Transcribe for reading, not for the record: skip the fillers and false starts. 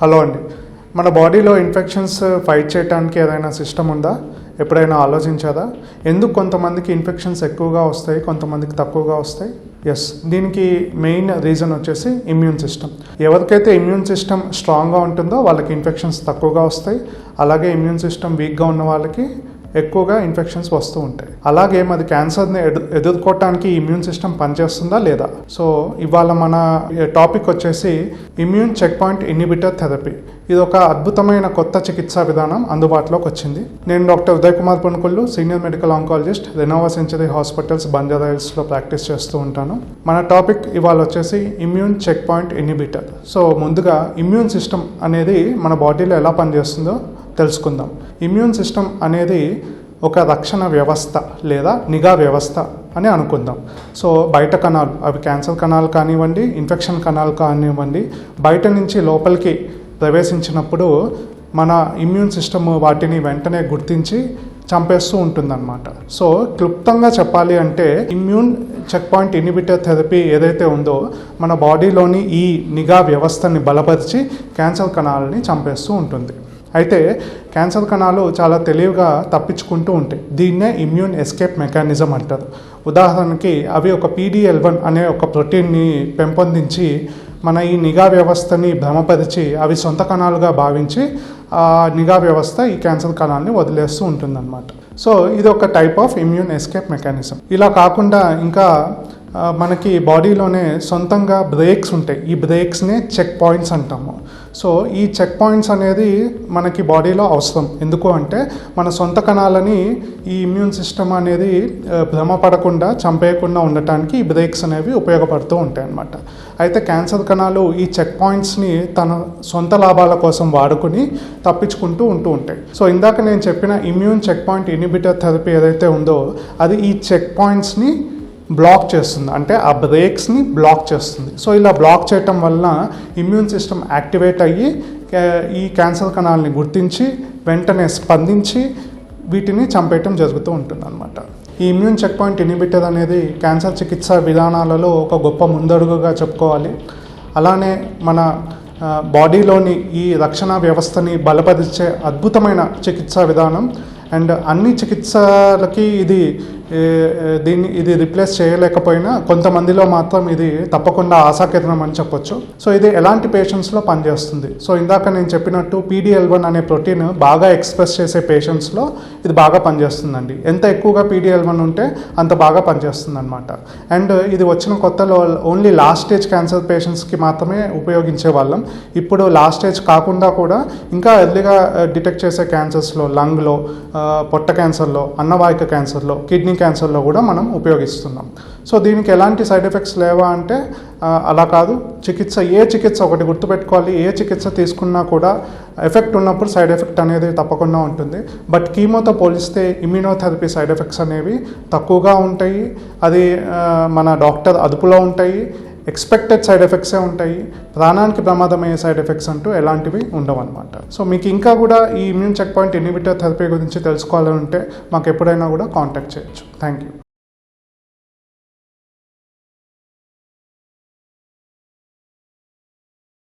Hello అండి, మన బాడీలో ఇన్ఫెక్షన్స్ ఫైట్ చేయడానికి ఏదైనా సిస్టమ్ ఉందా? ఎప్పుడైనా ఆలోచించారా? ఎందుకు కొంతమందికి ఇన్ఫెక్షన్స్ ఎక్కువగా వస్తాయి, కొంతమందికి తక్కువగా వస్తాయి? ఎస్, దీనికి మెయిన్ రీజన్ వచ్చేసి ఇమ్యూన్ సిస్టమ్. ఎవరికైతే ఇమ్యూన్ సిస్టమ్ స్ట్రాంగ్గా ఉంటుందో వాళ్ళకి ఇన్ఫెక్షన్స్ తక్కువగా వస్తాయి. అలాగే ఇమ్యూన్ సిస్టమ్ వీక్గా ఉన్న వాళ్ళకి ఎక్కువగా ఇన్ఫెక్షన్స్ వస్తూ ఉంటాయి. అలాగే మరి క్యాన్సర్ని ఎదుర్కోవటానికి ఇమ్యూన్ సిస్టమ్ పనిచేస్తుందా లేదా? సో ఇవాళ మన టాపిక్ వచ్చేసి immune check point inhibitor therapy. ఇది ఒక అద్భుతమైన కొత్త చికిత్సా విధానం అందుబాటులోకి వచ్చింది. నేను doctor Uday Kumar Punukullu, senior medical oncologist, Renova century hospitals, Banjara హిల్స్లో ప్రాక్టీస్ చేస్తూ ఉంటాను. మన టాపిక్ ఇవాళ వచ్చేసి immune check point inhibitor. So ముందుగా ఇమ్యూన్ సిస్టమ్ అనేది మన బాడీలో ఎలా పనిచేస్తుందో తెలుసుకుందాం. ఇమ్యూన్ సిస్టమ్ అనేది ఒక రక్షణ వ్యవస్థ లేదా నిఘా వ్యవస్థ అని అనుకుందాం. సో బయట కణాలు, అవి క్యాన్సర్ కణాలు కానివ్వండి, ఇన్ఫెక్షన్ కణాలు కానివ్వండి, బయట నుంచి లోపలికి ప్రవేశించినప్పుడు మన ఇమ్యూన్ సిస్టమ్ వాటిని వెంటనే గుర్తించి చంపేస్తూ ఉంటుందన్నమాట. సో క్లుప్తంగా చెప్పాలి అంటే immune check point inhibitor therapy ఏదైతే ఉందో మన బాడీలోని ఈ నిఘా వ్యవస్థని బలపరిచి క్యాన్సర్ కణాలని చంపేస్తూ ఉంటుంది. అయితే క్యాన్సర్ కణాలు చాలా తెలివిగా తప్పించుకుంటూ ఉంటాయి. దీన్నే ఇమ్యూన్ ఎస్కేప్ మెకానిజం అంటారు. ఉదాహరణకి అవి ఒక PD-L1 అనే ఒక ప్రోటీన్ని పెంపొందించి మన ఈ నిఘా వ్యవస్థని భ్రమపరిచి అవి సొంత కణాలుగా భావించి ఆ నిఘా వ్యవస్థ ఈ క్యాన్సర్ కణాలని వదిలేస్తూ ఉంటుందన్నమాట. సో ఇది ఒక type of immune escape mechanism. ఇలా కాకుండా ఇంకా మనకి బాడీలోనే సొంతంగా బ్రేక్స్ ఉంటాయి. ఈ బ్రేక్స్నే చెక్ పాయింట్స్ అంటాము. సో ఈ చెక్ పాయింట్స్ అనేది మనకి బాడీలో అవసరం. ఎందుకు అంటే మన సొంత కణాలని ఈ ఇమ్యూన్ సిస్టమ్ అనేది భ్రమపడకుండా చంపేయకుండా ఉండటానికి ఈ బ్రేక్స్ అనేవి ఉపయోగపడుతూ ఉంటాయి అన్నమాట. అయితే క్యాన్సర్ కణాలు ఈ చెక్ పాయింట్స్ని తన సొంత లాభాల కోసం వాడుకుని తప్పించుకుంటూ ఉంటాయి. సో ఇందాక నేను చెప్పిన immune check point inhibitor therapy ఏదైతే ఉందో అది ఈ చెక్ పాయింట్స్ని బ్లాక్ చేస్తుంది, అంటే ఆ బ్రేక్స్ని బ్లాక్ చేస్తుంది. సో ఇలా బ్లాక్ చేయటం వలన ఇమ్యూన్ సిస్టమ్ యాక్టివేట్ అయ్యి ఈ క్యాన్సర్ కణాలని గుర్తించి వెంటనే స్పందించి వీటిని చంపేయటం జరుగుతూ ఉంటుంది అన్నమాట. ఈ ఇమ్యూన్ చెక్ పాయింట్ ఇన్హిబిటర్ అనేది క్యాన్సర్ చికిత్సా విధానాలలో ఒక గొప్ప ముందడుగుగా చెప్పుకోవాలి. అలానే మన బాడీలోని ఈ రక్షణ వ్యవస్థని బలపరిచే అద్భుతమైన చికిత్సా విధానం. అండ్ అన్ని చికిత్సలకి ఇది రిప్లేస్ చేయలేకపోయినా కొంతమందిలో మాత్రం ఇది తప్పకుండా ఆశాకిరణం అని చెప్పొచ్చు. సో ఇది ఎలాంటి పేషెంట్స్లో పనిచేస్తుంది? సో ఇందాక నేను చెప్పినట్టు PD-L1 అనే ప్రోటీన్ బాగా ఎక్స్ప్రెస్ చేసే పేషెంట్స్లో ఇది బాగా పనిచేస్తుందండి. ఎంత ఎక్కువగా PD-L1 ఉంటే అంత బాగా పనిచేస్తుంది అనమాట. అండ్ ఇది వచ్చిన కొత్తలో ఓన్లీ లాస్ట్ స్టేజ్ క్యాన్సర్ పేషెంట్స్కి మాత్రమే ఉపయోగించే వాళ్ళం. ఇప్పుడు లాస్ట్ స్టేజ్ కాకుండా కూడా ఇంకా ఎర్లీగా డిటెక్ట్ చేసే క్యాన్సర్స్లో, లంగ్లో, పొట్ట క్యాన్సర్లో, అన్నవాహిక క్యాన్సర్లో, కిడ్నీ క్యాన్సర్లో కూడా మనం ఉపయోగిస్తున్నాం. సో దీనికి ఎలాంటి సైడ్ ఎఫెక్ట్స్ లేవా అంటే అలా కాదు. ఏ చికిత్స ఒకటి గుర్తుపెట్టుకోవాలి, ఏ చికిత్స తీసుకున్నా కూడా ఎఫెక్ట్ ఉన్నప్పుడు సైడ్ ఎఫెక్ట్ అనేది తప్పకుండా ఉంటుంది. బట్ కీమోతో పోలిస్తే ఇమ్యూనోథెరపీ సైడ్ ఎఫెక్ట్స్ అనేవి తక్కువగా ఉంటాయి. అది మన డాక్టర్ అదుపులో ఉంటాయి. ఎక్స్పెక్టెడ్ సైడ్ ఎఫెక్ట్సే ఉంటాయి. ప్రాణానికి ప్రమాదమయ్యే సైడ్ ఎఫెక్ట్స్ అంటూ ఎలాంటివి ఉండవు అనమాట. సో మీకు ఇంకా కూడా ఈ immune check point inhibitor therapy గురించి తెలుసుకోవాలంటే మాకు ఎప్పుడైనా కూడా కాంటాక్ట్ చేయొచ్చు. Thank you.